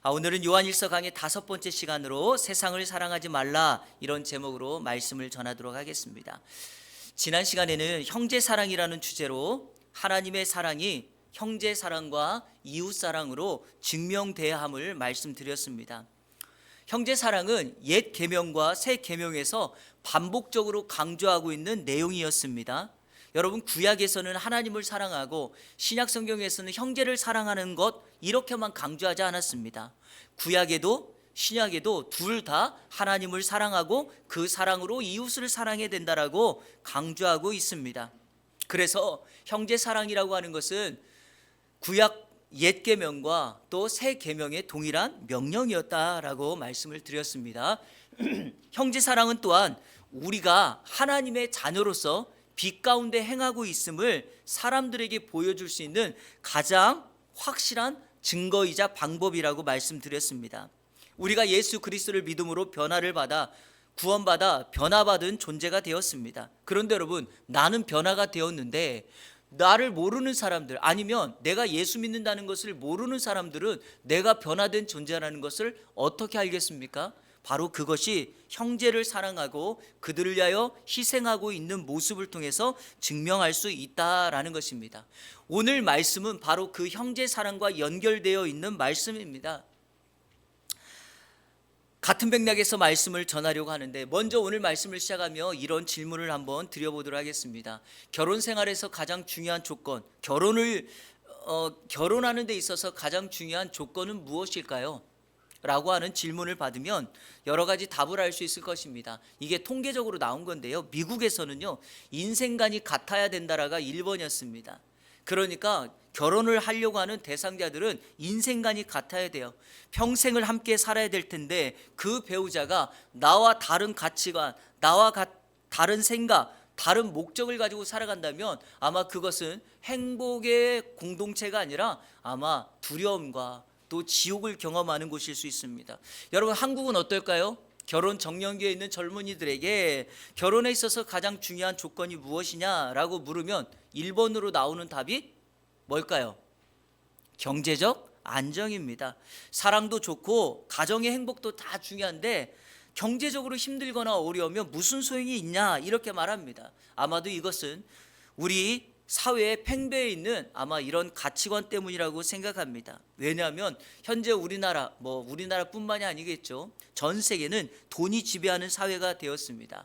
오늘은 요한일서 강의 5번째 시간으로 세상을 사랑하지 말라, 이런 제목으로 말씀을 전하도록 하겠습니다. 지난 시간에는 형제 사랑이라는 주제로 하나님의 사랑이 형제 사랑과 이웃 사랑으로 증명돼야 함을 말씀드렸습니다. 형제 사랑은 옛 계명과 새 계명에서 반복적으로 강조하고 있는 내용이었습니다. 여러분, 구약에서는 하나님을 사랑하고 신약 성경에서는 형제를 사랑하는 것, 이렇게만 강조하지 않았습니다. 구약에도 신약에도 둘 다 하나님을 사랑하고 그 사랑으로 이웃을 사랑해야 된다라고 강조하고 있습니다. 그래서 형제 사랑이라고 하는 것은 구약 옛 계명과 또 새 계명의 동일한 명령이었다라고 말씀을 드렸습니다. 형제 사랑은 또한 우리가 하나님의 자녀로서 빛 가운데 행하고 있음을 사람들에게 보여줄 수 있는 가장 확실한 증거이자 방법이라고 말씀드렸습니다. 우리가 예수 그리스도를 믿음으로 변화를 받아 구원받아 변화받은 존재가 되었습니다. 그런데 여러분, 나는 변화가 되었는데 나를 모르는 사람들, 아니면 내가 예수 믿는다는 것을 모르는 사람들은 내가 변화된 존재라는 것을 어떻게 알겠습니까? 바로 그것이 형제를 사랑하고 그들을 위하여 희생하고 있는 모습을 통해서 증명할 수 있다라는 것입니다. 오늘 말씀은 바로 그 형제 사랑과 연결되어 있는 말씀입니다. 같은 맥락에서 말씀을 전하려고 하는데, 먼저 오늘 말씀을 시작하며 이런 질문을 한번 드려보도록 하겠습니다. 결혼 생활에서 가장 중요한 조건, 결혼하는 데 있어서 가장 중요한 조건은 무엇일까요? 라고 하는 질문을 받으면 여러 가지 답을 알 수 있을 것입니다. 이게 통계적으로 나온 건데요, 미국에서는요, 인생관이 같아야 된다라가 1번이었습니다. 그러니까 결혼을 하려고 하는 대상자들은 인생관이 같아야 돼요. 평생을 함께 살아야 될 텐데 그 배우자가 나와 다른 가치관, 다른 생각, 다른 목적을 가지고 살아간다면 아마 그것은 행복의 공동체가 아니라 아마 두려움과 또 지옥을 경험하는 곳일 수 있습니다. 여러분, 한국은 어떨까요? 결혼 정년기에 있는 젊은이들에게 결혼에 있어서 가장 중요한 조건이 무엇이냐라고 물으면 1번으로 나오는 답이 뭘까요? 경제적 안정입니다. 사랑도 좋고 가정의 행복도 다 중요한데 경제적으로 힘들거나 어려우면 무슨 소용이 있냐, 이렇게 말합니다. 아마도 이것은 우리 사회에 팽배해 있는 아마 이런 가치관 때문이라고 생각합니다. 왜냐하면 현재 우리나라뿐만이 아니겠죠. 전 세계는 돈이 지배하는 사회가 되었습니다.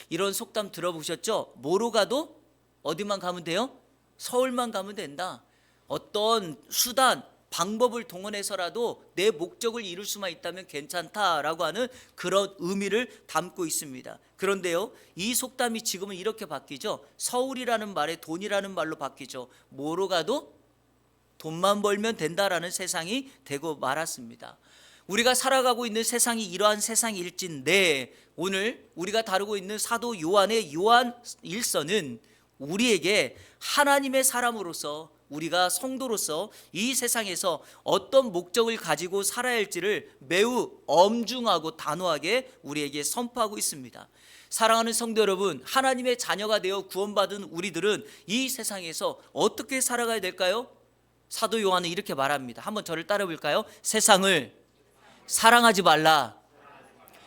이런 속담 들어보셨죠? 뭐로 가도 어디만 가면 돼요? 서울만 가면 된다. 어떤 수단, 방법을 동원해서라도 내 목적을 이룰 수만 있다면 괜찮다라고 하는 그런 의미를 담고 있습니다. 그런데요, 이 속담이 지금은 이렇게 바뀌죠. 서울이라는 말에 돈이라는 말로 바뀌죠. 뭐로 가도 돈만 벌면 된다라는 세상이 되고 말았습니다. 우리가 살아가고 있는 세상이 이러한 세상일진데, 오늘 우리가 다루고 있는 사도 요한의 요한일서는 우리에게 하나님의 사람으로서, 우리가 성도로서 이 세상에서 어떤 목적을 가지고 살아야 할지를 매우 엄중하고 단호하게 우리에게 선포하고 있습니다. 사랑하는 성도 여러분, 하나님의 자녀가 되어 구원받은 우리들은 이 세상에서 어떻게 살아가야 될까요? 사도 요한은 이렇게 말합니다. 한번 저를 따라 볼까요? 세상을 사랑하지 말라.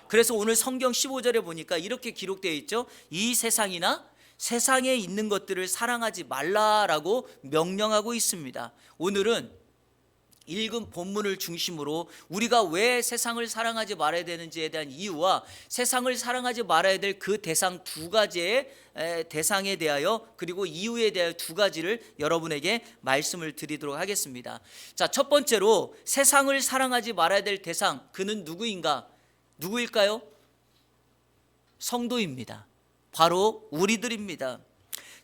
그래서 오늘 성경 15절에 보니까 이렇게 기록되어 있죠. 이 세상이나 세상에 있는 것들을 사랑하지 말라라고 명령하고 있습니다. 오늘은 읽은 본문을 중심으로 우리가 왜 세상을 사랑하지 말아야 되는지에 대한 이유와 세상을 사랑하지 말아야 될 그 대상 두 가지의 대상에 대하여, 그리고 이유에 대하여 두 가지를 여러분에게 말씀을 드리도록 하겠습니다. 자, 첫 번째로 세상을 사랑하지 말아야 될 대상, 그는 누구일까요? 성도입니다. 바로 우리들입니다.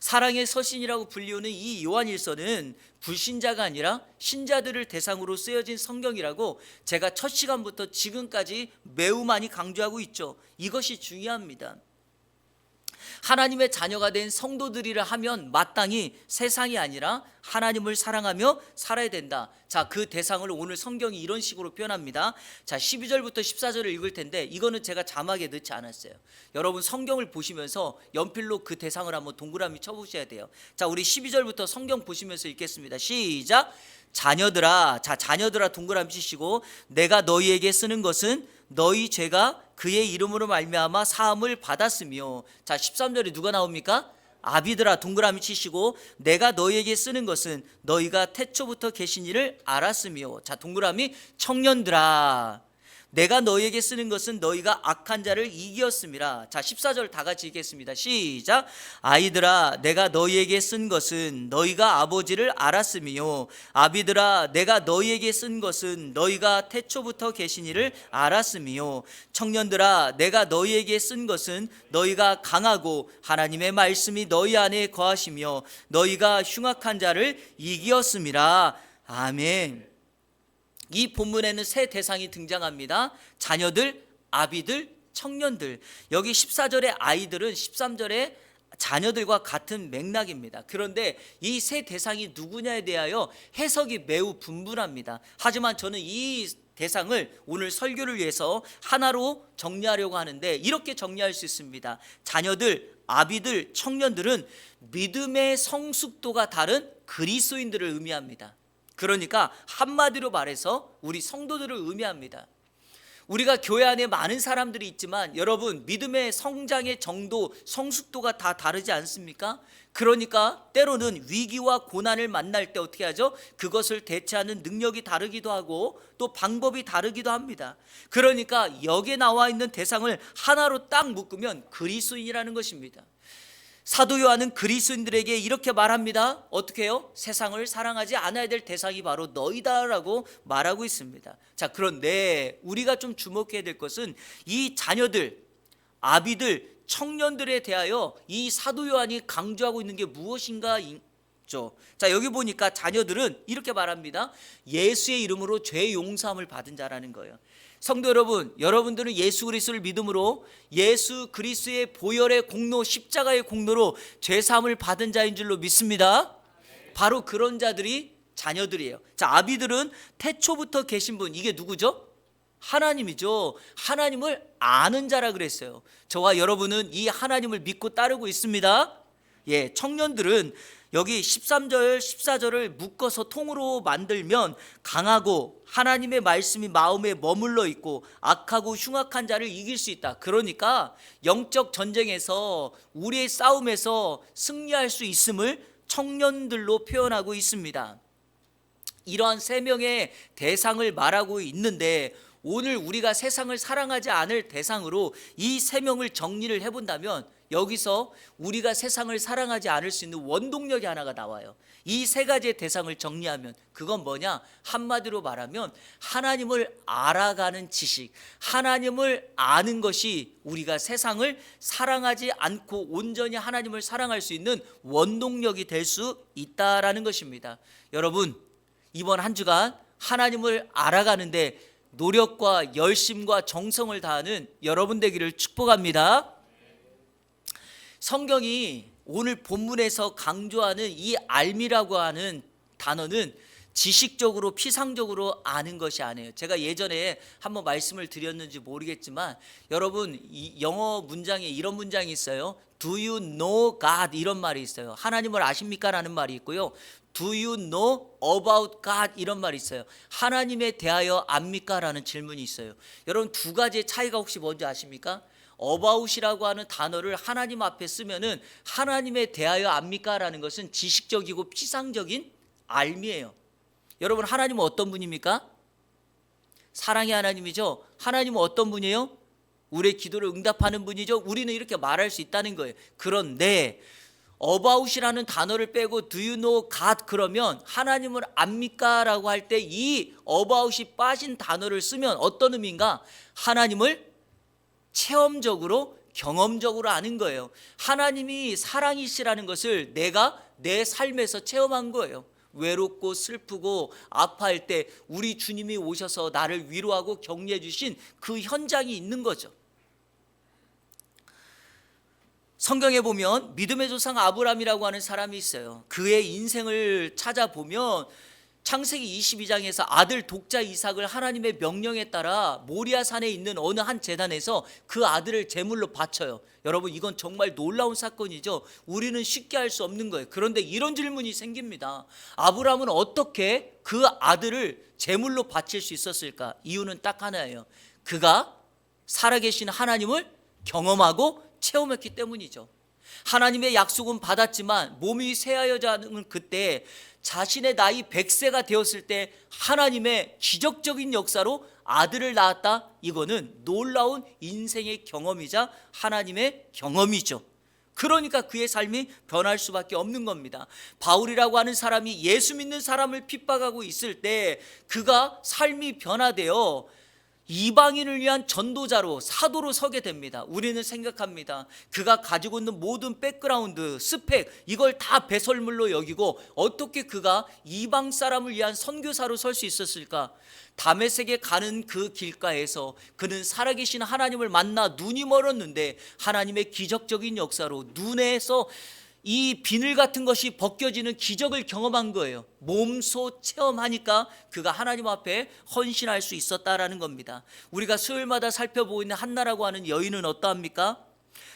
사랑의 서신이라고 불리우는 이 요한일서는 불신자가 아니라 신자들을 대상으로 쓰여진 성경이라고 제가 첫 시간부터 지금까지 매우 많이 강조하고 있죠. 이것이 중요합니다. 하나님의 자녀가 된 성도들이라 하면 마땅히 세상이 아니라 하나님을 사랑하며 살아야 된다. 자, 그 대상을 오늘 성경이 이런 식으로 표현합니다. 자, 12절부터 14절을 읽을 텐데 이거는 제가 자막에 넣지 않았어요. 여러분 성경을 보시면서 연필로 그 대상을 한번 동그라미 쳐보셔야 돼요. 자, 우리 12절부터 성경 보시면서 읽겠습니다. 시작. 자녀들아, 자, 자녀들아 동그라미 치시고, 내가 너희에게 쓰는 것은 너희 죄가 그의 이름으로 말미암아 사함을 받았으며. 자, 13절에 누가 나옵니까? 아비들아 동그라미 치시고, 내가 너희에게 쓰는 것은 너희가 태초부터 계신 이를 알았으며. 자, 동그라미 청년들아, 내가 너희에게 쓰는 것은 너희가 악한 자를 이기었음이라. 자, 14절 다 같이 읽겠습니다. 시작. 아이들아, 내가 너희에게 쓴 것은 너희가 아버지를 알았으며, 아비들아, 내가 너희에게 쓴 것은 너희가 태초부터 계신 이를 알았으며, 청년들아, 내가 너희에게 쓴 것은 너희가 강하고 하나님의 말씀이 너희 안에 거하시며 너희가 흉악한 자를 이기었음이라. 아멘. 이 본문에는 세 대상이 등장합니다. 자녀들, 아비들, 청년들. 여기 14절의 아이들은 13절의 자녀들과 같은 맥락입니다. 그런데 이 세 대상이 누구냐에 대하여 해석이 매우 분분합니다. 하지만 저는 이 대상을 오늘 설교를 위해서 하나로 정리하려고 하는데 이렇게 정리할 수 있습니다. 자녀들, 아비들, 청년들은 믿음의 성숙도가 다른 그리스도인들을 의미합니다. 그러니까 한마디로 말해서 우리 성도들을 의미합니다. 우리가 교회 안에 많은 사람들이 있지만 여러분 믿음의 성장의 정도, 성숙도가 다 다르지 않습니까? 그러니까 때로는 위기와 고난을 만날 때 어떻게 하죠? 그것을 대처하는 능력이 다르기도 하고 또 방법이 다르기도 합니다. 그러니까 여기에 나와 있는 대상을 하나로 딱 묶으면 그리스도인이라는 것입니다. 사도 요한은 그리스도인들에게 이렇게 말합니다. 어떻게 해요? 세상을 사랑하지 않아야 될 대상이 바로 너희다라고 말하고 있습니다. 자, 그런데 우리가 좀 주목해야 될 것은 이 자녀들, 아비들, 청년들에 대하여 이 사도 요한이 강조하고 있는 게 무엇인가 있죠. 자, 여기 보니까 자녀들은 이렇게 말합니다. 예수의 이름으로 죄 용서함을 받은 자라는 거예요. 성도 여러분, 여러분들은 예수 그리스도를 믿음으로 예수 그리스도의 보혈의 공로, 십자가의 공로로 죄사함을 받은 자인 줄로 믿습니다. 바로 그런 자들이 자녀들이에요. 자, 아비들은 태초부터 계신 분, 이게 누구죠? 하나님이죠. 하나님을 아는 자라 그랬어요. 저와 여러분은 이 하나님을 믿고 따르고 있습니다. 예, 청년들은 여기 13절, 14절을 묶어서 통으로 만들면 강하고 하나님의 말씀이 마음에 머물러 있고 악하고 흉악한 자를 이길 수 있다. 그러니까 영적 전쟁에서 우리의 싸움에서 승리할 수 있음을 청년들로 표현하고 있습니다. 이러한 세 명의 대상을 말하고 있는데 오늘 우리가 세상을 사랑하지 않을 대상으로 이 세 명을 정리를 해본다면 여기서 우리가 세상을 사랑하지 않을 수 있는 원동력이 하나가 나와요. 이 세 가지의 대상을 정리하면 그건 뭐냐? 한마디로 말하면 하나님을 알아가는 지식, 하나님을 아는 것이 우리가 세상을 사랑하지 않고 온전히 하나님을 사랑할 수 있는 원동력이 될 수 있다라는 것입니다. 여러분, 이번 한 주간 하나님을 알아가는데 노력과 열심과 정성을 다하는 여러분 되기를 축복합니다. 성경이 오늘 본문에서 강조하는 이 알미라고 하는 단어는 지식적으로 피상적으로 아는 것이 아니에요. 제가 예전에 한번 말씀을 드렸는지 모르겠지만 여러분 이 영어 문장에 이런 문장이 있어요. Do you know God? 이런 말이 있어요. 하나님을 아십니까? 라는 말이 있고요. Do you know about God? 이런 말이 있어요. 하나님에 대하여 압니까? 라는 질문이 있어요. 여러분 두 가지의 차이가 혹시 뭔지 아십니까? about이라고 하는 단어를 하나님 앞에 쓰면은 하나님에 대하여 압니까? 라는 것은 지식적이고 피상적인 알미예요. 여러분 하나님은 어떤 분입니까? 사랑의 하나님이죠. 하나님은 어떤 분이에요? 우리의 기도를 응답하는 분이죠. 우리는 이렇게 말할 수 있다는 거예요. 그런데 about이라는 단어를 빼고 do you know God 그러면 하나님을 압니까? 라고 할 때 이 about이 빠진 단어를 쓰면 어떤 의미인가? 하나님을 체험적으로 경험적으로 아는 거예요. 하나님이 사랑이시라는 것을 내가 내 삶에서 체험한 거예요. 외롭고 슬프고 아파할 때 우리 주님이 오셔서 나를 위로하고 격려해 주신 그 현장이 있는 거죠. 성경에 보면 믿음의 조상 아브라함이라고 하는 사람이 있어요. 그의 인생을 찾아보면 창세기 22장에서 아들 독자 이삭을 하나님의 명령에 따라 모리아 산에 있는 어느 한 제단에서 그 아들을 제물로 바쳐요. 여러분, 이건 정말 놀라운 사건이죠. 우리는 쉽게 할 수 없는 거예요. 그런데 이런 질문이 생깁니다. 아브라함은 어떻게 그 아들을 제물로 바칠 수 있었을까? 이유는 딱 하나예요. 그가 살아계신 하나님을 경험하고 체험했기 때문이죠. 하나님의 약속은 받았지만 몸이 쇠하여자는 그때 자신의 나이 100세가 되었을 때 하나님의 기적적인 역사로 아들을 낳았다. 이거는 놀라운 인생의 경험이자 하나님의 경험이죠. 그러니까 그의 삶이 변할 수밖에 없는 겁니다. 바울이라고 하는 사람이 예수 믿는 사람을 핍박하고 있을 때 그가 삶이 변화되어 이방인을 위한 전도자로, 사도로 서게 됩니다. 우리는 생각합니다. 그가 가지고 있는 모든 백그라운드, 스펙, 이걸 다 배설물로 여기고 어떻게 그가 이방 사람을 위한 선교사로 설 수 있었을까? 다메섹에 가는 그 길가에서 그는 살아계신 하나님을 만나 눈이 멀었는데 하나님의 기적적인 역사로 눈에서 이 비늘 같은 것이 벗겨지는 기적을 경험한 거예요. 몸소 체험하니까 그가 하나님 앞에 헌신할 수 있었다라는 겁니다. 우리가 수요일마다 살펴보고 있는 한나라고 하는 여인은 어떠합니까?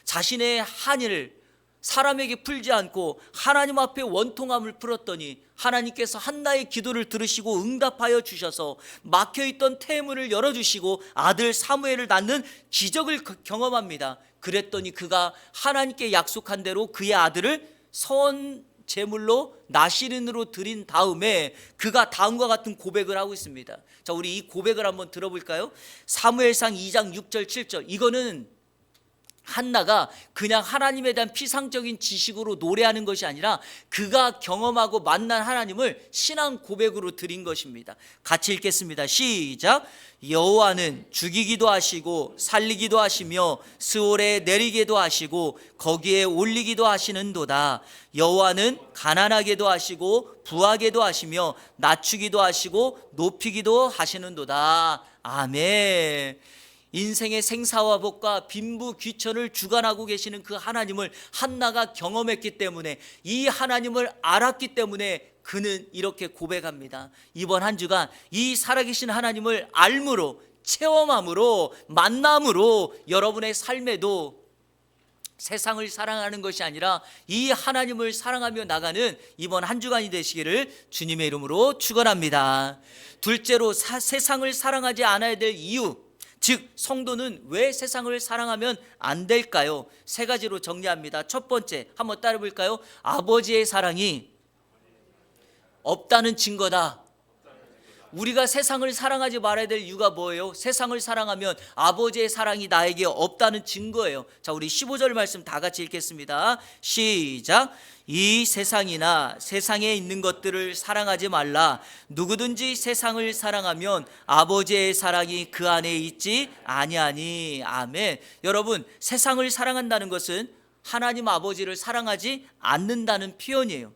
자신의 한을 사람에게 풀지 않고 하나님 앞에 원통함을 풀었더니 하나님께서 한나의 기도를 들으시고 응답하여 주셔서 막혀있던 태문을 열어주시고 아들 사무엘을 낳는 기적을 경험합니다. 그랬더니 그가 하나님께 약속한 대로 그의 아들을 선 제물로 나시린으로 드린 다음에 그가 다음과 같은 고백을 하고 있습니다. 자, 우리 이 고백을 한번 들어볼까요? 사무엘상 2장 6절 7절. 이거는 한나가 그냥 하나님에 대한 피상적인 지식으로 노래하는 것이 아니라 그가 경험하고 만난 하나님을 신앙 고백으로 드린 것입니다. 같이 읽겠습니다. 시작. 여호와는 죽이기도 하시고 살리기도 하시며 스올에 내리게도 하시고 거기에 올리기도 하시는도다. 여호와는 가난하게도 하시고 부하게도 하시며 낮추기도 하시고 높이기도 하시는도다. 아멘. 인생의 생사화복과 빈부귀천을 주관하고 계시는 그 하나님을 한나가 경험했기 때문에, 이 하나님을 알았기 때문에 그는 이렇게 고백합니다. 이번 한 주간 이 살아계신 하나님을 알므로, 체험함으로, 만남으로 여러분의 삶에도 세상을 사랑하는 것이 아니라 이 하나님을 사랑하며 나가는 이번 한 주간이 되시기를 주님의 이름으로 축원합니다. 둘째로 세상을 사랑하지 않아야 될 이유, 즉 성도는 왜 세상을 사랑하면 안 될까요? 세 가지로 정리합니다. 첫 번째, 한번 따라 볼까요? 아버지의 사랑이 없다는 증거다. 우리가 세상을 사랑하지 말아야 될 이유가 뭐예요? 세상을 사랑하면 아버지의 사랑이 나에게 없다는 증거예요. 자, 우리 15절 말씀 다 같이 읽겠습니다. 시작. 이 세상이나 세상에 있는 것들을 사랑하지 말라. 누구든지 세상을 사랑하면 아버지의 사랑이 그 안에 있지 아니하니. 아멘. 여러분, 세상을 사랑한다는 것은 하나님 아버지를 사랑하지 않는다는 표현이에요.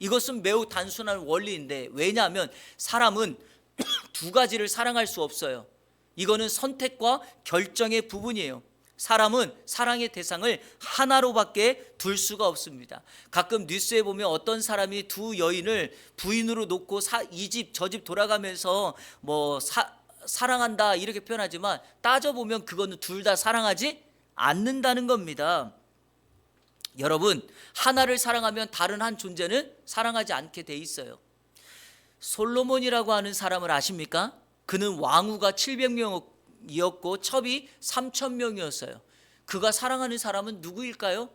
이것은 매우 단순한 원리인데, 왜냐하면 사람은 두 가지를 사랑할 수 없어요. 이거는 선택과 결정의 부분이에요. 사람은 사랑의 대상을 하나로밖에 둘 수가 없습니다. 가끔 뉴스에 보면 어떤 사람이 두 여인을 부인으로 놓고 이 집 저 집 돌아가면서 사랑한다 이렇게 표현하지만, 따져보면 그거는 둘 다 사랑하지 않는다는 겁니다. 여러분, 하나를 사랑하면 다른 한 존재는 사랑하지 않게 돼 있어요. 솔로몬이라고 하는 사람을 아십니까? 그는 왕후가 700명이었고 첩이 3,000명이었어요. 그가 사랑하는 사람은 누구일까요?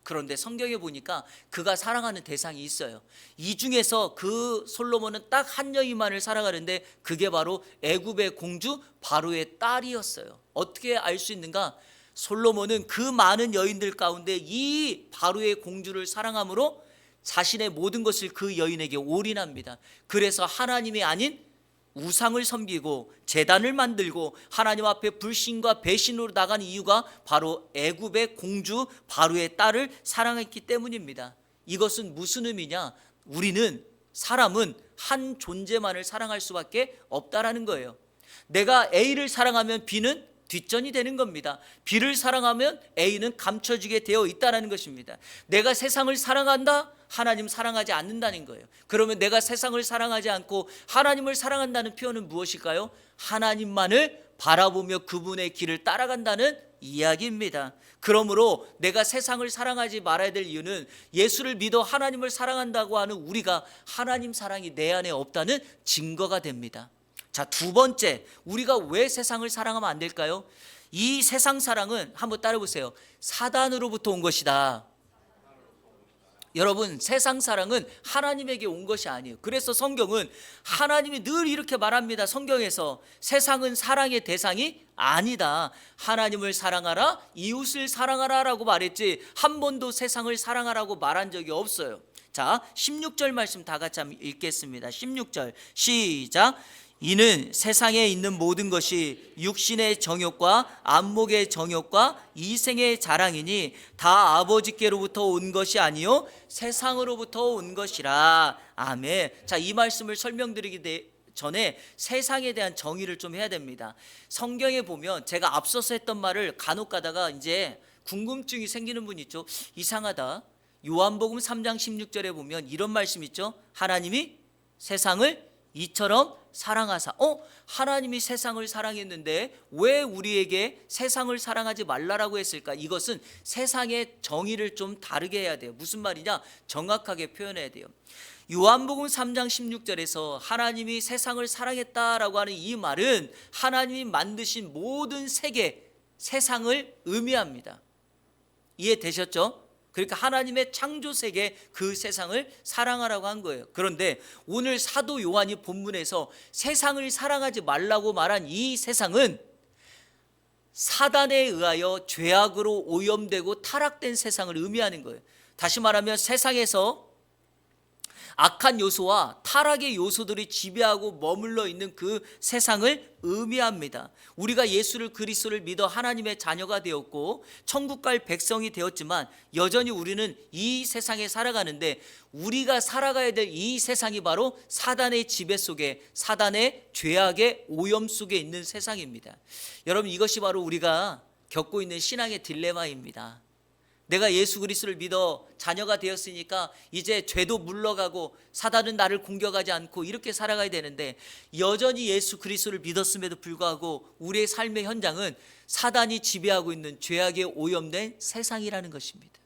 그런데 성경에 보니까 그가 사랑하는 대상이 있어요. 이 중에서 그 솔로몬은 딱 한 여인만을 사랑하는데 그게 바로 애굽의 공주 바로의 딸이었어요. 어떻게 알 수 있는가? 솔로몬은 그 많은 여인들 가운데 이 바로의 공주를 사랑함으로 자신의 모든 것을 그 여인에게 올인합니다. 그래서 하나님이 아닌 우상을 섬기고 제단을 만들고 하나님 앞에 불신과 배신으로 나간 이유가 바로 애굽의 공주 바로의 딸을 사랑했기 때문입니다. 이것은 무슨 의미냐? 사람은 한 존재만을 사랑할 수밖에 없다라는 거예요. 내가 A를 사랑하면 B는 뒷전이 되는 겁니다. B를 사랑하면 A는 감춰지게 되어 있다는 것입니다. 내가 세상을 사랑한다? 하나님 사랑하지 않는다는 거예요. 그러면 내가 세상을 사랑하지 않고 하나님을 사랑한다는 표현은 무엇일까요? 하나님만을 바라보며 그분의 길을 따라간다는 이야기입니다. 그러므로 내가 세상을 사랑하지 말아야 될 이유는 예수를 믿어 하나님을 사랑한다고 하는 우리가 하나님 사랑이 내 안에 없다는 증거가 됩니다. 자, 두 번째, 우리가 왜 세상을 사랑하면 안 될까요? 이 세상 사랑은 한번 따라해보세요. 사단으로부터 온 것이다. 여러분, 세상 사랑은 하나님에게 온 것이 아니에요. 그래서 성경은 하나님이 늘 이렇게 말합니다. 성경에서 세상은 사랑의 대상이 아니다. 하나님을 사랑하라, 이웃을 사랑하라 라고 말했지 한 번도 세상을 사랑하라고 말한 적이 없어요. 자, 16절 말씀 다 같이 한번 읽겠습니다. 16절 시작. 이는 세상에 있는 모든 것이 육신의 정욕과 안목의 정욕과 이생의 자랑이니 다 아버지께로부터 온 것이 아니요 세상으로부터 온 것이라. 아멘. 자, 이 말씀을 설명드리기 전에 세상에 대한 정의를 좀 해야 됩니다. 성경에 보면 제가 앞서서 했던 말을 간혹 가다가 이제 궁금증이 생기는 분 있죠. 이상하다. 요한복음 3장 16절에 보면 이런 말씀 있죠. 하나님이 세상을 이처럼 사랑하사. 하나님이 세상을 사랑했는데 왜 우리에게 세상을 사랑하지 말라라고 했을까? 이것은 세상의 정의를 좀 다르게 해야 돼요. 무슨 말이냐? 정확하게 표현해야 돼요. 요한복음 3장 16절에서 하나님이 세상을 사랑했다라고 하는 이 말은 하나님이 만드신 모든 세계, 세상을 의미합니다. 이해되셨죠? 그러니까 하나님의 창조 세계 그 세상을 사랑하라고 한 거예요. 그런데 오늘 사도 요한이 본문에서 세상을 사랑하지 말라고 말한 이 세상은 사단에 의하여 죄악으로 오염되고 타락된 세상을 의미하는 거예요. 다시 말하면 세상에서 악한 요소와 타락의 요소들이 지배하고 머물러 있는 그 세상을 의미합니다. 우리가 예수를 그리스도를 믿어 하나님의 자녀가 되었고 천국 갈 백성이 되었지만 여전히 우리는 이 세상에 살아가는데 우리가 살아가야 될 이 세상이 바로 사단의 지배 속에, 사단의 죄악의 오염 속에 있는 세상입니다. 여러분, 이것이 바로 우리가 겪고 있는 신앙의 딜레마입니다. 내가 예수 그리스도를 믿어 자녀가 되었으니까 이제 죄도 물러가고 사단은 나를 공격하지 않고 이렇게 살아가야 되는데 여전히 예수 그리스도를 믿었음에도 불구하고 우리의 삶의 현장은 사단이 지배하고 있는 죄악에 오염된 세상이라는 것입니다.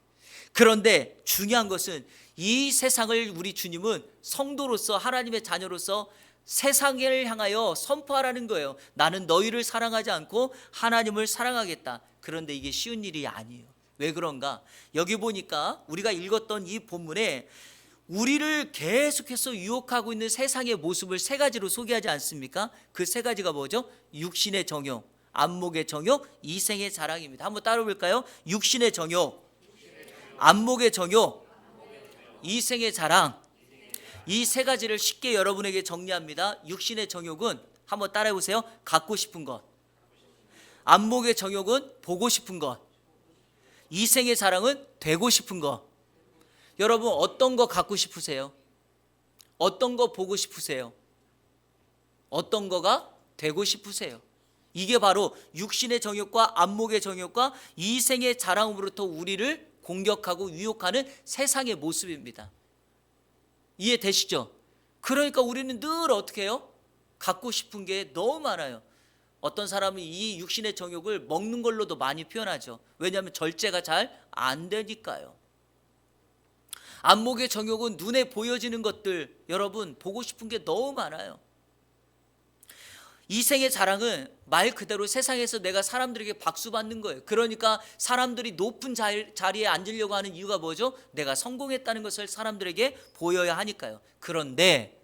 그런데 중요한 것은 이 세상을 우리 주님은 성도로서 하나님의 자녀로서 세상을 향하여 선포하라는 거예요. 나는 너희를 사랑하지 않고 하나님을 사랑하겠다. 그런데 이게 쉬운 일이 아니에요. 왜 그런가? 여기 보니까 우리가 읽었던 이 본문에 우리를 계속해서 유혹하고 있는 세상의 모습을 세 가지로 소개하지 않습니까? 그 세 가지가 뭐죠? 육신의 정욕, 안목의 정욕, 이생의 자랑입니다. 한번 따라 볼까요? 육신의 정욕, 안목의 정욕, 이생의 자랑. 이 세 가지를 쉽게 여러분에게 정리합니다. 육신의 정욕은 한번 따라해 보세요. 갖고 싶은 것. 안목의 정욕은 보고 싶은 것. 이생의 자랑은 되고 싶은 거. 여러분, 어떤 거 갖고 싶으세요? 어떤 거 보고 싶으세요? 어떤 거가 되고 싶으세요? 이게 바로 육신의 정욕과 안목의 정욕과 이생의 자랑으로부터 우리를 공격하고 유혹하는 세상의 모습입니다. 이해되시죠? 그러니까 우리는 늘 어떻게 해요? 갖고 싶은 게 너무 많아요. 어떤 사람은 이 육신의 정욕을 먹는 걸로도 많이 표현하죠. 왜냐하면 절제가 잘 안 되니까요. 안목의 정욕은 눈에 보여지는 것들, 여러분 보고 싶은 게 너무 많아요. 이생의 자랑은 말 그대로 세상에서 내가 사람들에게 박수 받는 거예요. 그러니까 사람들이 높은 자리에 앉으려고 하는 이유가 뭐죠? 내가 성공했다는 것을 사람들에게 보여야 하니까요. 그런데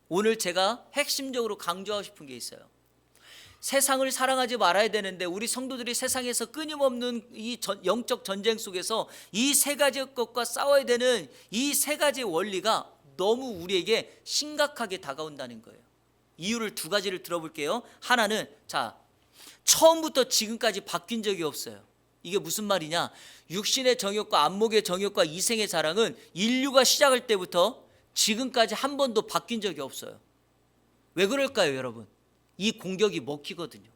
오늘 제가 핵심적으로 강조하고 싶은 게 있어요. 세상을 사랑하지 말아야 되는데 우리 성도들이 세상에서 끊임없는 이 영적 전쟁 속에서 이 세 가지 것과 싸워야 되는 이 세 가지의 원리가 너무 우리에게 심각하게 다가온다는 거예요. 이유를 두 가지를 들어볼게요. 하나는 처음부터 지금까지 바뀐 적이 없어요. 이게 무슨 말이냐? 육신의 정욕과 안목의 정욕과 이생의 자랑은 인류가 시작할 때부터 지금까지 한 번도 바뀐 적이 없어요. 왜 그럴까요, 여러분? 이 공격이 먹히거든요.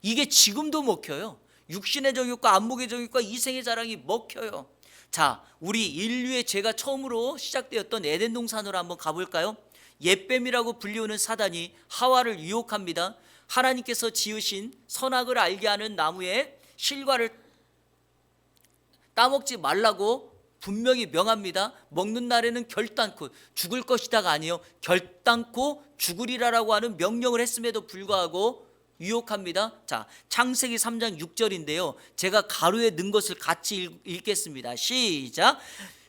이게 지금도 먹혀요. 육신의 정욕과 안목의 정욕과 이생의 자랑이 먹혀요. 자, 우리 인류의 죄가 처음으로 시작되었던 에덴 동산으로 한번 가볼까요? 옛뱀이라고 불리우는 사단이 하와를 유혹합니다. 하나님께서 지으신 선악을 알게 하는 나무의 실과를 따먹지 말라고 분명히 명합니다. 먹는 날에는 결단코 죽을 것이다가 아니에요. 결단코 죽으리라라고 하는 명령을 했음에도 불구하고 유혹합니다. 자, 창세기 3장 6절인데요. 제가 가로에 넣은 것을 같이 읽겠습니다. 시작.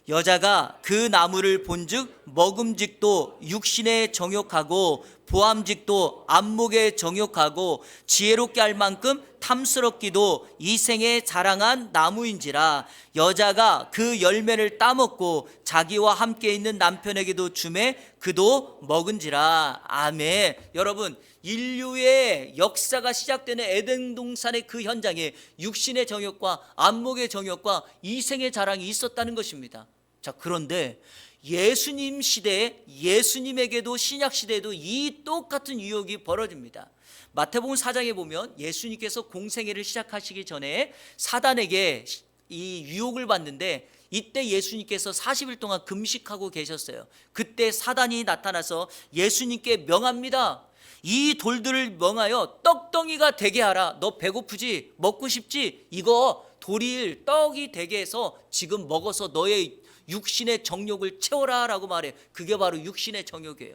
여자가 그 나무를 본즉 먹음직도 육신에 정욕하고 보암직도 안목에 정욕하고 지혜롭게 할 만큼 탐스럽기도 이생에 자랑한 나무인지라. 여자가 그 열매를 따먹고 자기와 함께 있는 남편에게도 주매 그도 먹은지라. 아멘. 여러분, 인류의 역사가 시작되는 에덴 동산의 그 현장에 육신의 정욕과 안목의 정욕과 이생의 자랑이 있었다는 것입니다. 자, 그런데 예수님 시대에, 예수님에게도 신약 시대에도 이 똑같은 유혹이 벌어집니다. 마태복음 4장에 보면 예수님께서 공생애를 시작하시기 전에 사단에게 이 유혹을 받는데, 이때 예수님께서 40일 동안 금식하고 계셨어요. 그때 사단이 나타나서 예수님께 명합니다. 이 돌들을 명하여 떡덩이가 되게 하라. 너 배고프지? 먹고 싶지? 이거 돌이 떡이 되게 해서 지금 먹어서 너의 육신의 정욕을 채워라 라고 말해요. 그게 바로 육신의 정욕이에요.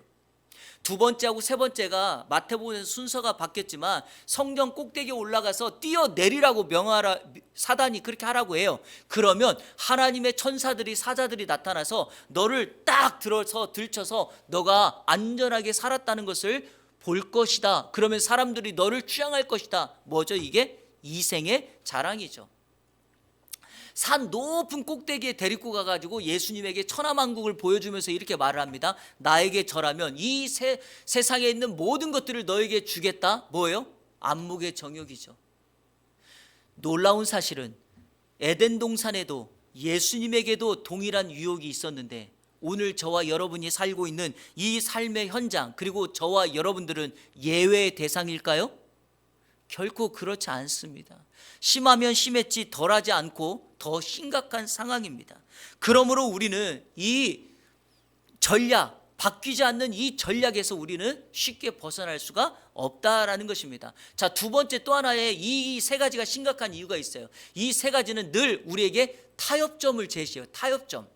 두 번째하고 세 번째가 마태복음에서 순서가 바뀌었지만 성경 꼭대기에 올라가서 뛰어내리라고 명하라, 사단이 그렇게 하라고 해요. 그러면 하나님의 천사들이, 사자들이 나타나서 너를 딱 들쳐서 너가 안전하게 살았다는 것을 볼 것이다. 그러면 사람들이 너를 취향할 것이다. 뭐죠? 이게 이생의 자랑이죠. 산 높은 꼭대기에 데리고 가가지고 예수님에게 천하만국을 보여주면서 이렇게 말을 합니다. 나에게 절하면 이 세상에 있는 모든 것들을 너에게 주겠다. 뭐예요? 안목의 정욕이죠. 놀라운 사실은 에덴 동산에도 예수님에게도 동일한 유혹이 있었는데, 오늘 저와 여러분이 살고 있는 이 삶의 현장, 그리고 저와 여러분들은 예외의 대상일까요? 결코 그렇지 않습니다. 심하면 심했지 덜하지 않고 더 심각한 상황입니다. 그러므로 우리는 이 전략, 바뀌지 않는 이 전략에서 우리는 쉽게 벗어날 수가 없다라는 것입니다. 자, 두 번째 또 하나의 이 세 가지가 심각한 이유가 있어요. 이 세 가지는 늘 우리에게 타협점을 제시해요. 타협점.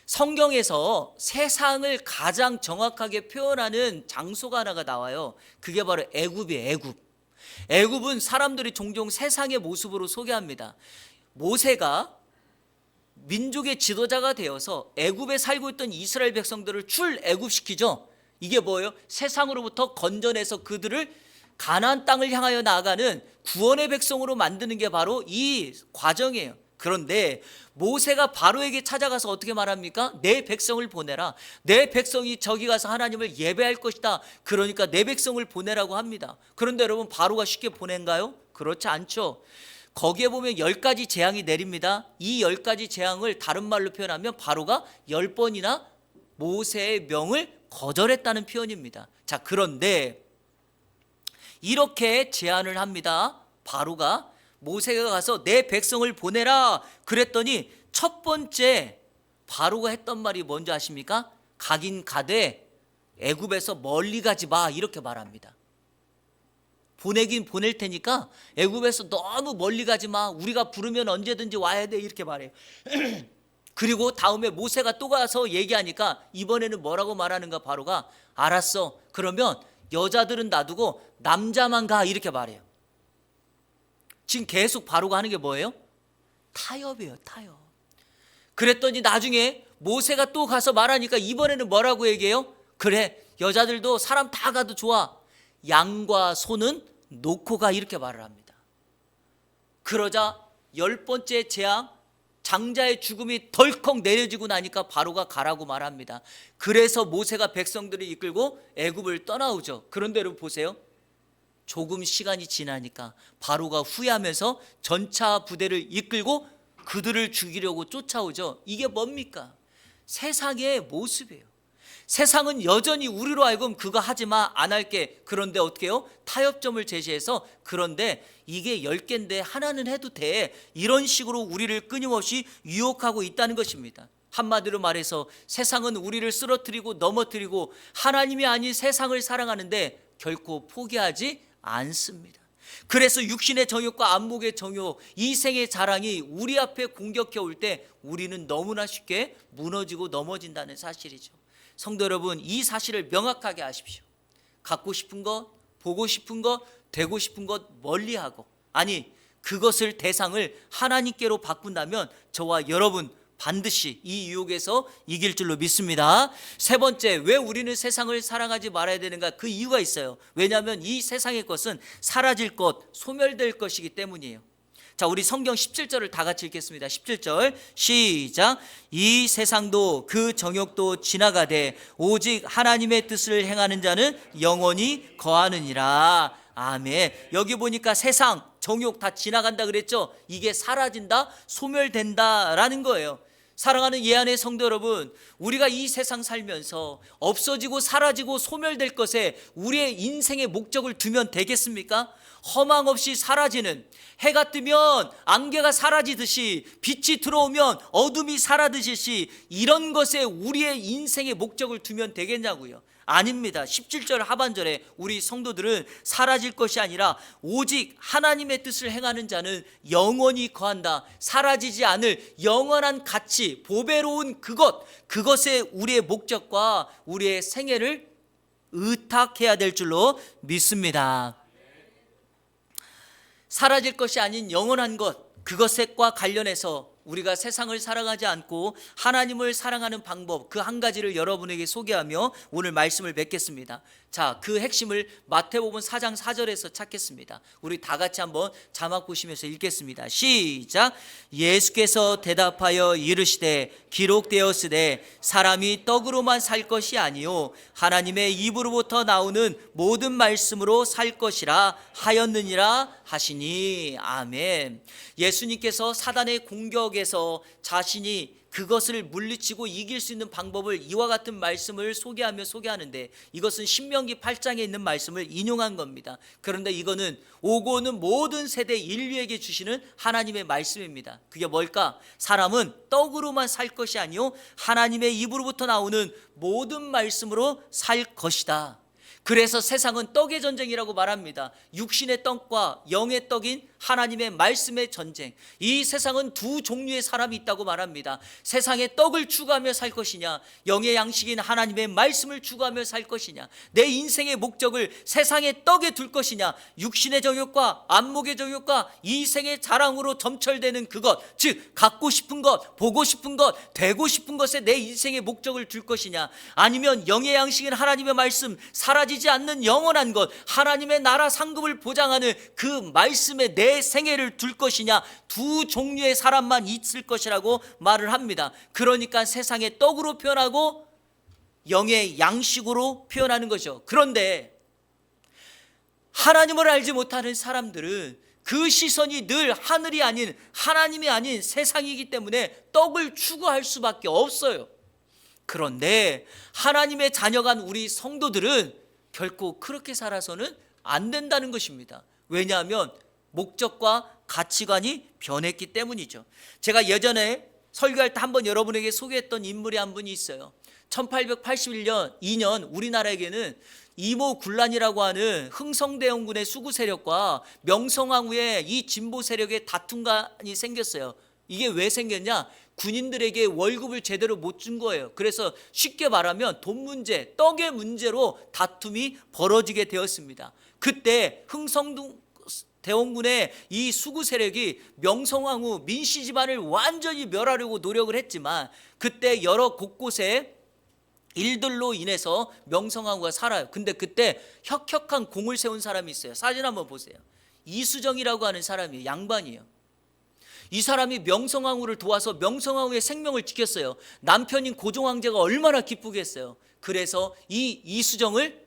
성경에서 세상을 가장 정확하게 표현하는 장소가 하나가 나와요. 그게 바로 애굽이에요. 애굽. 애굽은 사람들이 종종 세상의 모습으로 소개합니다. 모세가 민족의 지도자가 되어서 애굽에 살고 있던 이스라엘 백성들을 출애굽시키죠. 이게 뭐예요? 세상으로부터 건져내서 그들을 가나안 땅을 향하여 나아가는 구원의 백성으로 만드는 게 바로 이 과정이에요. 그런데 모세가 바로에게 찾아가서 어떻게 말합니까? 내 백성을 보내라. 내 백성이 저기 가서 하나님을 예배할 것이다. 그러니까 내 백성을 보내라고 합니다. 그런데 여러분, 바로가 쉽게 보낸가요? 그렇지 않죠. 거기에 보면 10가지 재앙이 내립니다. 이 10가지 재앙을 다른 말로 표현하면 바로가 10번이나 모세의 명을 거절했다는 표현입니다. 자, 그런데 이렇게 제안을 합니다. 바로가 모세가 가서 내 백성을 보내라 그랬더니 첫 번째 바로가 했던 말이 뭔지 아십니까? 가긴 가되 애굽에서 멀리 가지 마, 이렇게 말합니다. 보내긴 보낼 테니까 애굽에서 너무 멀리 가지 마. 우리가 부르면 언제든지 와야 돼, 이렇게 말해요. 그리고 다음에 모세가 또 가서 얘기하니까 이번에는 뭐라고 말하는가? 바로가 알았어. 그러면 여자들은 놔두고 남자만 가, 이렇게 말해요. 지금 계속 바로가 하는 게 뭐예요? 타협이에요. 타협. 그랬더니 나중에 모세가 또 가서 말하니까 이번에는 뭐라고 얘기해요? 그래, 여자들도 사람 다 가도 좋아. 양과 소는 놓고 가, 이렇게 말을 합니다. 그러자 10번째 재앙, 장자의 죽음이 덜컥 내려지고 나니까 바로가 가라고 말합니다. 그래서 모세가 백성들을 이끌고 애굽을 떠나오죠. 그런데 여러분 보세요. 조금 시간이 지나니까 바로가 후회하면서 전차 부대를 이끌고 그들을 죽이려고 쫓아오죠. 이게 뭡니까? 세상의 모습이에요. 세상은 여전히 우리로 하여금 그거 하지마, 안 할게. 그런데 어떻게 해요? 타협점을 제시해서 그런데 이게 10개인데 하나는 해도 돼. 이런 식으로 우리를 끊임없이 유혹하고 있다는 것입니다. 한마디로 말해서 세상은 우리를 쓰러뜨리고 넘어뜨리고 하나님이 아닌 세상을 사랑하는데 결코 포기하지 않습니다. 그래서 육신의 정욕과 안목의 정욕, 이생의 자랑이 우리 앞에 공격해 올 때 우리는 너무나 쉽게 무너지고 넘어진다는 사실이죠. 성도 여러분, 이 사실을 명확하게 아십시오. 갖고 싶은 것, 보고 싶은 것, 되고 싶은 것 멀리하고, 아니 그것을 대상을 하나님께로 바꾼다면 저와 여러분 반드시 이 유혹에서 이길 줄로 믿습니다. 세 번째, 왜 우리는 세상을 사랑하지 말아야 되는가? 그 이유가 있어요. 왜냐하면 이 세상의 것은 사라질 것, 소멸될 것이기 때문이에요. 자, 우리 성경 17절을 다 같이 읽겠습니다. 17절 시작. 이 세상도 그 정욕도 지나가되 오직 하나님의 뜻을 행하는 자는 영원히 거하느니라. 아멘. 여기 보니까 세상, 정욕 다 지나간다 그랬죠? 이게 사라진다, 소멸된다라는 거예요. 사랑하는 예안의 성도 여러분, 우리가 이 세상 살면서 없어지고 사라지고 소멸될 것에 우리의 인생의 목적을 두면 되겠습니까? 허망 없이 사라지는, 해가 뜨면 안개가 사라지듯이 빛이 들어오면 어둠이 사라지듯이 이런 것에 우리의 인생의 목적을 두면 되겠냐고요. 아닙니다. 17절 하반절에 우리 성도들은 사라질 것이 아니라 오직 하나님의 뜻을 행하는 자는 영원히 거한다. 사라지지 않을 영원한 가치, 보배로운 그것에 우리의 목적과 우리의 생애를 의탁해야 될 줄로 믿습니다. 사라질 것이 아닌 영원한 것, 그것과 관련해서 우리가 세상을 사랑하지 않고 하나님을 사랑하는 방법, 그 한 가지를 여러분에게 소개하며 오늘 말씀을 맺겠습니다. 자, 그 핵심을 마태복음 4장 4절에서 찾겠습니다. 우리 다 같이 한번 자막 보시면서 읽겠습니다. 시작. 예수께서 대답하여 이르시되 기록되었으되 사람이 떡으로만 살 것이 아니요 하나님의 입으로부터 나오는 모든 말씀으로 살 것이라 하였느니라 하시니. 아멘. 예수님께서 사단의 공격에서 자신이 그것을 물리치고 이길 수 있는 방법을 이와 같은 말씀을 소개하는데 이것은 신명기 8장에 있는 말씀을 인용한 겁니다. 그런데 이거는 오고 오는 모든 세대 인류에게 주시는 하나님의 말씀입니다. 그게 뭘까? 사람은 떡으로만 살 것이 아니요 하나님의 입으로부터 나오는 모든 말씀으로 살 것이다. 그래서 세상은 떡의 전쟁이라고 말합니다. 육신의 떡과 영의 떡인 하나님의 말씀의 전쟁. 이 세상은 두 종류의 사람이 있다고 말합니다. 세상의 떡을 추구하며 살 것이냐, 영의 양식인 하나님의 말씀을 추구하며 살 것이냐, 내 인생의 목적을 세상의 떡에 둘 것이냐, 육신의 정욕과 안목의 정욕과 이생의 자랑으로 점철되는 그것, 즉 갖고 싶은 것, 보고 싶은 것, 되고 싶은 것에 내 인생의 목적을 둘 것이냐, 아니면 영의 양식인 하나님의 말씀, 사라지지 않는 영원한 것, 하나님의 나라 상급을 보장하는 그 말씀에 내 생애를 둘 것이냐, 두 종류의 사람만 있을 것이라고 말을 합니다. 그러니까 세상의 떡으로 표현하고 영의 양식으로 표현하는 거죠. 그런데 하나님을 알지 못하는 사람들은 그 시선이 늘 하늘이 아닌, 하나님이 아닌 세상이기 때문에 떡을 추구할 수밖에 없어요. 그런데 하나님의 자녀간 우리 성도들은 결코 그렇게 살아서는 안 된다는 것입니다. 왜냐하면 목적과 가치관이 변했기 때문이죠. 제가 예전에 설교할 때 한번 여러분에게 소개했던 인물이 한 분이 있어요. 1881년 2년 우리나라에게는 이모군란이라고 하는 흥성대원군의 수구 세력과 명성황후의 이 진보 세력의 다툼이 생겼어요. 이게 왜 생겼냐? 군인들에게 월급을 제대로 못 준 거예요. 그래서 쉽게 말하면 돈 문제, 떡의 문제로 다툼이 벌어지게 되었습니다. 그때 흥성대원군의 이 수구 세력이 명성황후 민씨 집안을 완전히 멸하려고 노력을 했지만 그때 여러 곳곳에 일들로 인해서 명성황후가 살아요. 근데 그때 혁혁한 공을 세운 사람이 있어요. 사진 한번 보세요. 이수정이라고 하는 사람이 양반이에요. 이 사람이 명성황후를 도와서 명성황후의 생명을 지켰어요. 남편인 고종황제가 얼마나 기쁘겠어요. 그래서 이 이수정을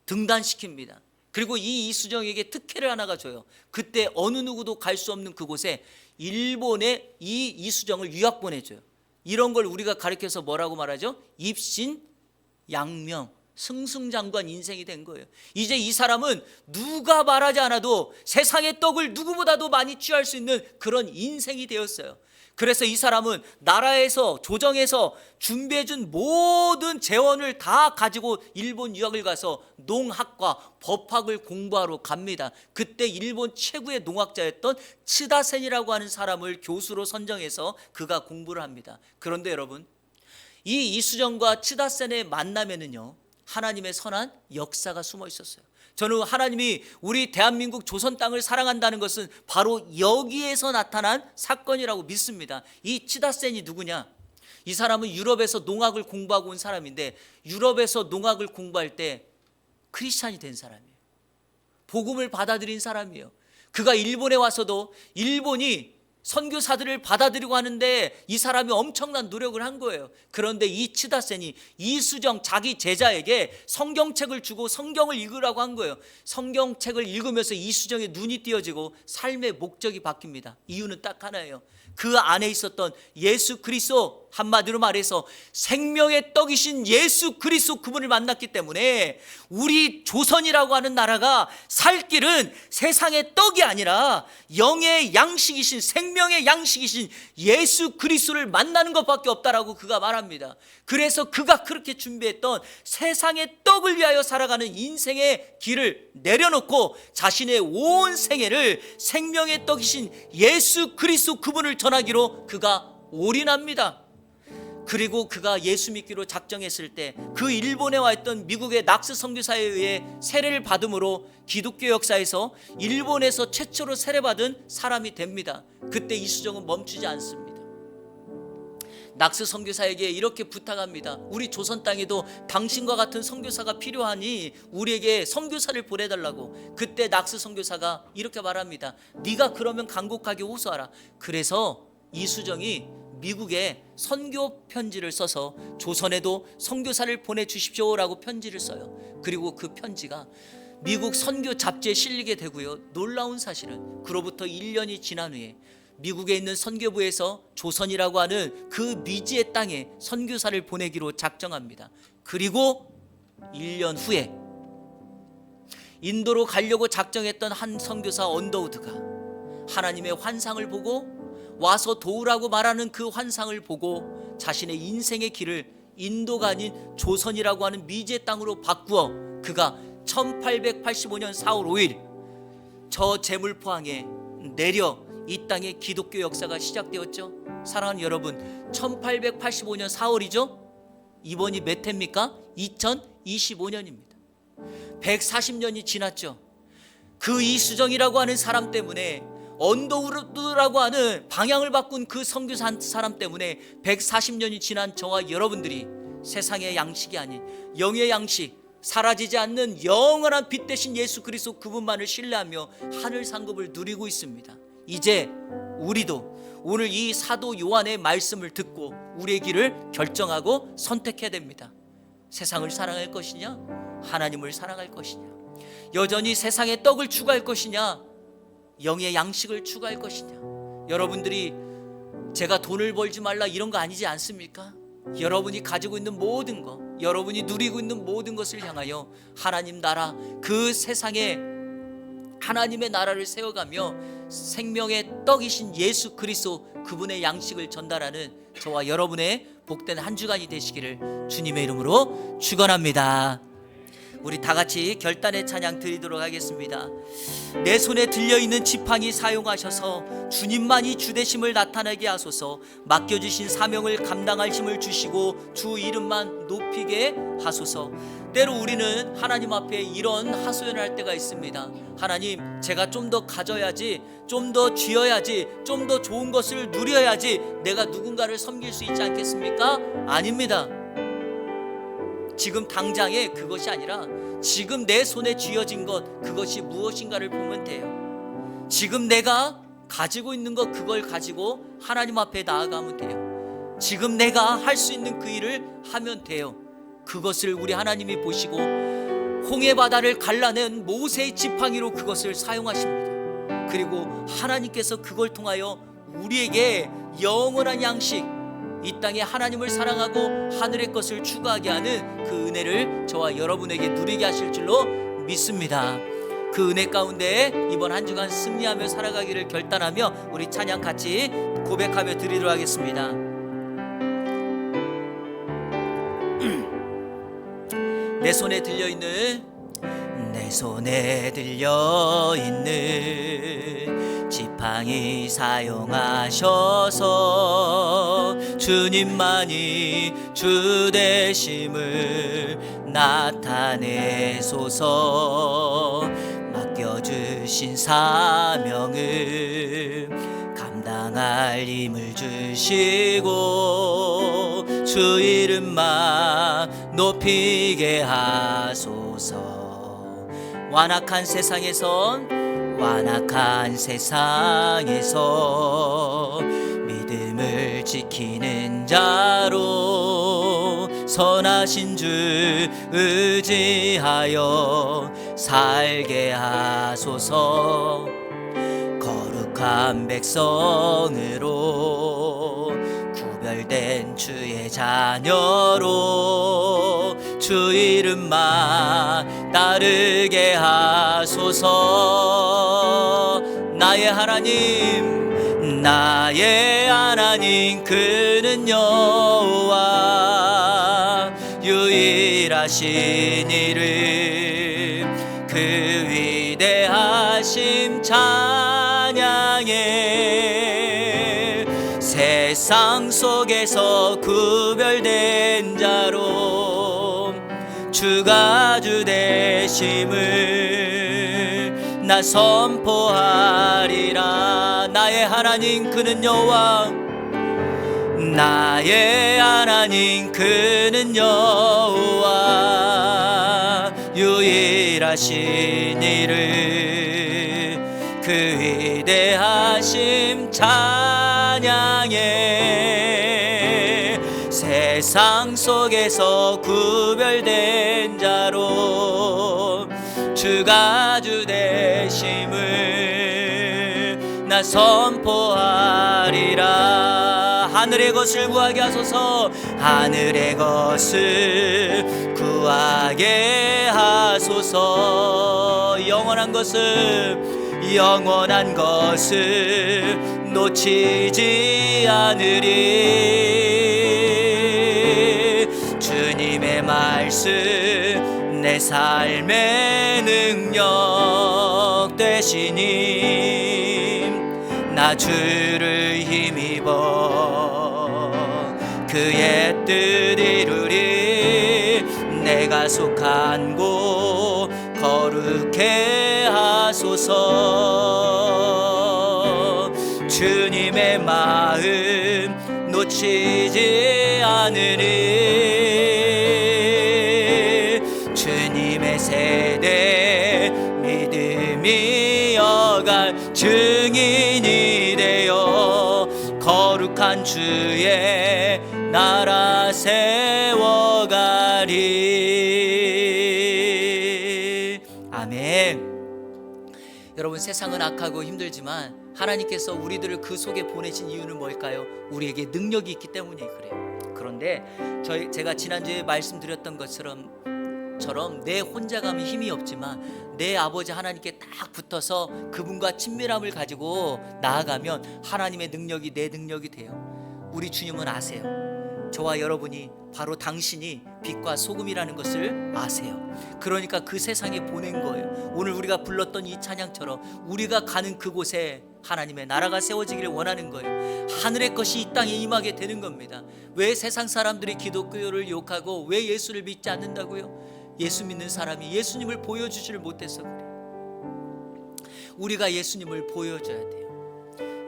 등단시킵니다. 그리고 이 이수정에게 특혜를 하나가 줘요. 그때 어느 누구도 갈 수 없는 그곳에 일본에 이 이수정을 유학 보내줘요. 이런 걸 우리가 가르쳐서 뭐라고 말하죠? 입신 양명, 승승장구한 인생이 된 거예요. 이제 이 사람은 누가 말하지 않아도 세상의 떡을 누구보다도 많이 취할 수 있는 그런 인생이 되었어요. 그래서 이 사람은 나라에서 조정에서 준비해준 모든 재원을 다 가지고 일본 유학을 가서 농학과 법학을 공부하러 갑니다. 그때 일본 최고의 농학자였던 츠다센이라고 하는 사람을 교수로 선정해서 그가 공부를 합니다. 그런데 여러분, 이 이수정과 츠다센의 만남에는요, 하나님의 선한 역사가 숨어 있었어요. 저는 하나님이 우리 대한민국 조선 땅을 사랑한다는 것은 바로 여기에서 나타난 사건이라고 믿습니다. 이 츠다센이 누구냐? 이 사람은 유럽에서 농학을 공부하고 온 사람인데, 유럽에서 농학을 공부할 때 크리스찬이 된 사람이에요. 복음을 받아들인 사람이에요. 그가 일본에 와서도 일본이 선교사들을 받아들이고 하는데 이 사람이 엄청난 노력을 한 거예요. 그런데 이 츠다센이 이수정 자기 제자에게 성경책을 주고 성경을 읽으라고 한 거예요. 성경책을 읽으면서 이수정의 눈이 띄어지고 삶의 목적이 바뀝니다. 이유는 딱 하나예요. 그 안에 있었던 예수 그리스도, 한마디로 말해서 생명의 떡이신 예수 그리스도, 그분을 만났기 때문에 우리 조선이라고 하는 나라가 살 길은 세상의 떡이 아니라 영의 양식이신, 생명의 양식이신 예수 그리스도를 만나는 것밖에 없다라고 그가 말합니다. 그래서 그가 그렇게 준비했던 세상의 떡을 위하여 살아가는 인생의 길을 내려놓고 자신의 온 생애를 생명의 떡이신 예수 그리스도, 그분을 전하기로 그가 올인합니다. 그리고 그가 예수 믿기로 작정했을 때 그 일본에 와 있던 미국의 낙스 선교사에 의해 세례를 받음으로 기독교 역사에서 일본에서 최초로 세례받은 사람이 됩니다. 그때 이수정은 멈추지 않습니다. 낙스 선교사에게 이렇게 부탁합니다. 우리 조선 땅에도 당신과 같은 선교사가 필요하니 우리에게 선교사를 보내달라고. 그때 낙스 선교사가 이렇게 말합니다. 네가 그러면 간곡하게 호소하라. 그래서 이수정이 미국에 선교 편지를 써서 조선에도 선교사를 보내주십시오라고 편지를 써요. 그리고 그 편지가 미국 선교 잡지에 실리게 되고요. 놀라운 사실은 그로부터 1년이 지난 후에 미국에 있는 선교부에서 조선이라고 하는 그 미지의 땅에 선교사를 보내기로 작정합니다. 그리고 1년 후에 인도로 가려고 작정했던 한 선교사 언더우드가 하나님의 환상을 보고 와서 도우라고 말하는 그 환상을 보고 자신의 인생의 길을 인도가 아닌 조선이라고 하는 미지의 땅으로 바꾸어 그가 1885년 4월 5일 저 제물포항에 내려 이 땅의 기독교 역사가 시작되었죠. 사랑하는 여러분, 1885년 4월이죠. 이번이 몇 해입니까? 2025년입니다. 140년이 지났죠. 그 이수정이라고 하는 사람 때문에, 언더우드라고 하는 방향을 바꾼 그 선교사 한 사람 때문에 140년이 지난 저와 여러분들이 세상의 양식이 아닌 영의 양식, 사라지지 않는 영원한 빛 대신 예수 그리스도, 그분만을 신뢰하며 하늘 상급을 누리고 있습니다. 이제 우리도 오늘 이 사도 요한의 말씀을 듣고 우리의 길을 결정하고 선택해야 됩니다. 세상을 사랑할 것이냐, 하나님을 사랑할 것이냐, 여전히 세상의 떡을 추구할 것이냐, 영의 양식을 추구할 것이냐. 여러분들이 제가 돈을 벌지 말라 이런 거 아니지 않습니까? 여러분이 가지고 있는 모든 것, 여러분이 누리고 있는 모든 것을 향하여 하나님 나라, 그 세상에 하나님의 나라를 세워가며 생명의 떡이신 예수 그리스도, 그분의 양식을 전달하는 저와 여러분의 복된 한 주간이 되시기를 주님의 이름으로 축원합니다. 우리 다 같이 결단의 찬양 드리도록 하겠습니다. 내 손에 들려있는 지팡이 사용하셔서 주님만이 주되심을 나타내게 하소서. 맡겨주신 사명을 감당할 힘을 주시고 주 이름만 높이게 하소서. 때로 우리는 하나님 앞에 이런 하소연을 할 때가 있습니다. 하나님, 제가 좀 더 가져야지, 좀 더 쥐어야지, 좀 더 좋은 것을 누려야지 내가 누군가를 섬길 수 있지 않겠습니까? 아닙니다. 지금 당장에 그것이 아니라 지금 내 손에 쥐어진 것, 그것이 무엇인가를 보면 돼요. 지금 내가 가지고 있는 것, 그걸 가지고 하나님 앞에 나아가면 돼요. 지금 내가 할 수 있는 그 일을 하면 돼요. 그것을 우리 하나님이 보시고 홍해 바다를 갈라낸 모세의 지팡이로 그것을 사용하십니다. 그리고 하나님께서 그걸 통하여 우리에게 영원한 양식, 이 땅에 하나님을 사랑하고 하늘의 것을 추구하게 하는 그 은혜를 저와 여러분에게 누리게 하실 줄로 믿습니다. 그 은혜 가운데 이번 한 주간 승리하며 살아가기를 결단하며 우리 찬양 같이 고백하며 드리도록 하겠습니다. 내 손에 들려있는 지팡이 사용하셔서 주님만이 주 되심을 나타내소서. 맡겨주신 사명을 감당할 힘을 주시고 주 이름만 높이게 하소서. 완악한 세상에서 믿음을 지키는 자로 선하신 주 의지하여 살게 하소서. 거룩한 백성으로 구별된 주의 자녀로 주 이름만 따르게 하소서. 나의 하나님 그는 여호와 유일하신 이름 그 위대하심 찬양해. 세상 속에서 구별된 자로 주가 주 되심을 나 선포하리라. 나의 하나님 그는 여호와 유일하신 이름 그 위대하심 찬양해. 세상 속에서 구별된 자로 주가 주 되심을 나 선포하리라. 하늘의 것을 구하게 하소서. 하늘의 것을 구하게 하소서. 영원한 것을 놓치지 않으리. 주님의 말씀 내 삶의 능력 되시니 나 주를 힘입어 그의 뜻 이루리. 내가 속한 곳 거룩해 하소서. 주님의 마음 놓치지 않으리. 주님의 세대 믿음이 여갈 증인이 되어 거룩한 주의 나라 세워가리. 아멘. 여러분, 세상은 악하고 힘들지만 하나님께서 우리들을 그 속에 보내신 이유는 뭘까요? 우리에게 능력이 있기 때문에 그래요. 그런데 제가 지난주에 말씀드렸던 것처럼 내 혼자 가면 힘이 없지만 내 아버지 하나님께 딱 붙어서 그분과 친밀함을 가지고 나아가면 하나님의 능력이 내 능력이 돼요. 우리 주님은 아세요. 저와 여러분이 바로 당신이 빛과 소금이라는 것을 아세요. 그러니까 그 세상에 보낸 거예요. 오늘 우리가 불렀던 이 찬양처럼 우리가 가는 그곳에 하나님의 나라가 세워지기를 원하는 거예요. 하늘의 것이 이 땅에 임하게 되는 겁니다. 왜 세상 사람들이 기독교를 욕하고 왜 예수를 믿지 않는다고요? 예수 믿는 사람이 예수님을 보여주지를 못해서 그래요. 우리가 예수님을 보여줘야 돼요.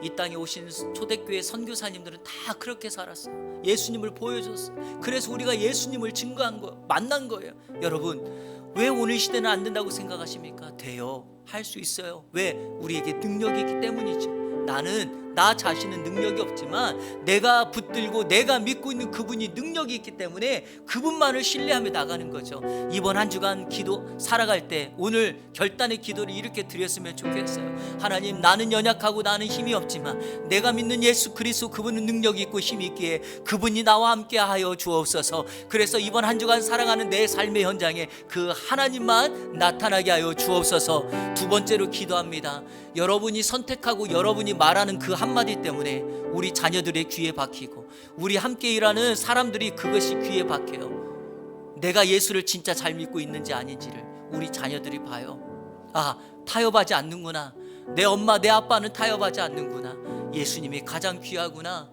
이 땅에 오신 초대교회 선교사님들은 다 그렇게 살았어요. 예수님을 보여줬어요. 그래서 우리가 예수님을 증거한 거예요. 만난 거예요. 여러분, 왜 오늘 시대는 안 된다고 생각하십니까? 돼요. 할 수 있어요. 왜? 우리에게 능력이 있기 때문이죠. 나는 나 자신은 능력이 없지만 내가 붙들고 내가 믿고 있는 그분이 능력이 있기 때문에 그분만을 신뢰하며 나가는 거죠. 이번 한 주간 기도 살아갈 때 오늘 결단의 기도를 이렇게 드렸으면 좋겠어요. 하나님, 나는 연약하고 나는 힘이 없지만 내가 믿는 예수 그리스도, 그분은 능력이 있고 힘이 있기에 그분이 나와 함께 하여 주옵소서. 그래서 이번 한 주간 살아가는 내 삶의 현장에 그 하나님만 나타나게 하여 주옵소서. 두 번째로 기도합니다. 여러분이 선택하고 여러분이 말하는 그 한마디 때문에 우리 자녀들의 귀에 박히고 우리 함께 일하는 사람들이 그것이 귀에 박혀요. 내가 예수를 진짜 잘 믿고 있는지 아닌지를 우리 자녀들이 봐요. 아, 타협하지 않는구나. 내 엄마 내 아빠는 타협하지 않는구나. 예수님이 가장 귀하구나.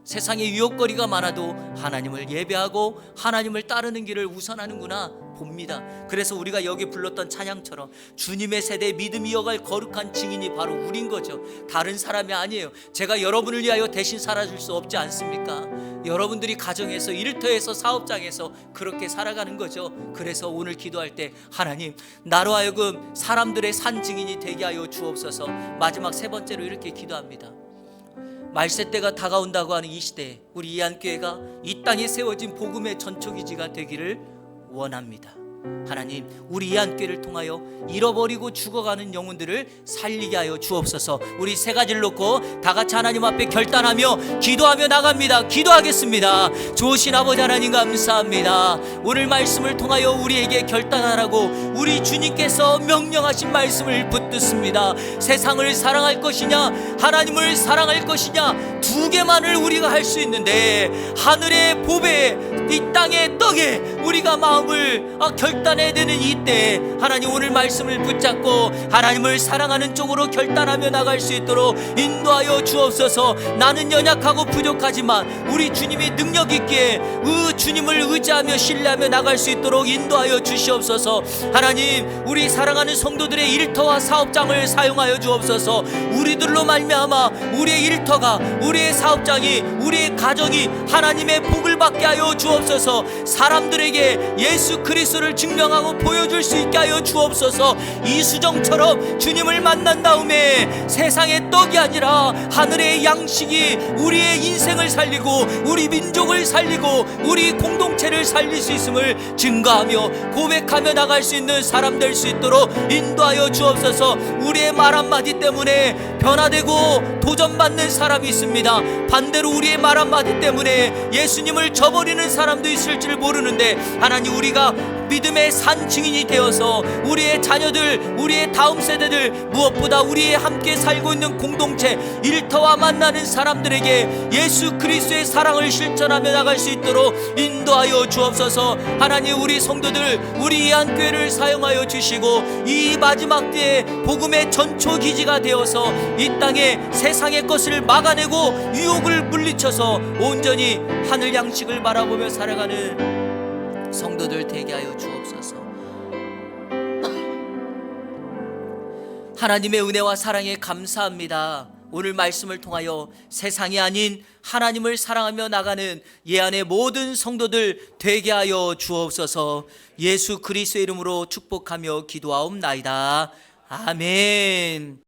세상에 유혹거리가 많아도 하나님을 예배하고 하나님을 따르는 길을 우선하는구나 봅니다. 그래서 우리가 여기 불렀던 찬양처럼 주님의 세대에 믿음 이어갈 거룩한 증인이 바로 우린 거죠. 다른 사람이 아니에요. 제가 여러분을 위하여 대신 살아줄 수 없지 않습니까? 여러분들이 가정에서, 일터에서, 사업장에서 그렇게 살아가는 거죠. 그래서 오늘 기도할 때 하나님, 나로 하여금 사람들의 산 증인이 되게 하여 주옵소서. 마지막 세 번째로 이렇게 기도합니다. 말세 때가 다가온다고 하는 이 시대에 우리 이안교회가 이 땅에 세워진 복음의 전초기지가 되기를 원합니다. 하나님, 우리 이안교회를 통하여 잃어버리고 죽어가는 영혼들을 살리게 하여 주옵소서. 우리 세 가지를 놓고 다 같이 하나님 앞에 결단하며 기도하며 나갑니다. 기도하겠습니다. 좋으신 아버지 하나님 감사합니다. 오늘 말씀을 통하여 우리에게 결단하라고 우리 주님께서 명령하신 말씀을 붙듣습니다. 세상을 사랑할 것이냐 하나님을 사랑할 것이냐, 두 개만을 우리가 할 수 있는데 하늘의 보배 이 땅의 떡에 우리가 마음을 결단해야 되는 이때 하나님, 오늘 말씀을 붙잡고 하나님을 사랑하는 쪽으로 결단하며 나갈 수 있도록 인도하여 주옵소서. 나는 연약하고 부족하지만 우리 주님이 능력 있기에 주님을 의지하며 신뢰하며 나갈 수 있도록 인도하여 주시옵소서. 하나님, 우리 사랑하는 성도들의 일터와 사업장을 사용하여 주옵소서. 우리들로 말미암아 우리의 일터가, 우리의 사업장이, 우리의 가정이 하나님의 복을 받게 하여 주옵소서. 사람들에게 예수 그리스도를 증명하고 보여줄 수 있게 하여 주옵소서. 이수정처럼 주님을 만난 다음에 세상의 떡이 아니라 하늘의 양식이 우리의 인생을 살리고 우리 민족을 살리고 우리 공동체를 살릴 수 있음을 증거하며 고백하며 나갈 수 있는 사람 될 수 있도록 인도하여 주옵소서. 우리의 말 한마디 때문에 변화되고 도전받는 사람이 있습니다. 반대로 우리의 말 한마디 때문에 예수님을 저버리는 사람도 있을지 모르는데 하나님, 우리가 믿음의 산 증인이 되어서 우리의 자녀들, 우리의 다음 세대들, 무엇보다 우리의 함께 살고 있는 공동체, 일터와 만나는 사람들에게 예수 그리스도의 사랑을 실천하며 나갈 수 있도록 인도하여 주옵소서. 하나님, 우리 성도들, 우리 이안교회를 사용하여 주시고 이 마지막 때에 복음의 전초기지가 되어서 이 땅에 세상의 것을 막아내고 유혹을 물리쳐서 온전히 하늘 양식을 바라보며 살아가는 성도들 되게 하여 주옵소서. 하나님의 은혜와 사랑에 감사합니다. 오늘 말씀을 통하여 세상이 아닌 하나님을 사랑하며 나가는 예안의 모든 성도들 되게 하여 주옵소서. 예수 그리스도의 이름으로 축복하며 기도하옵나이다. 아멘.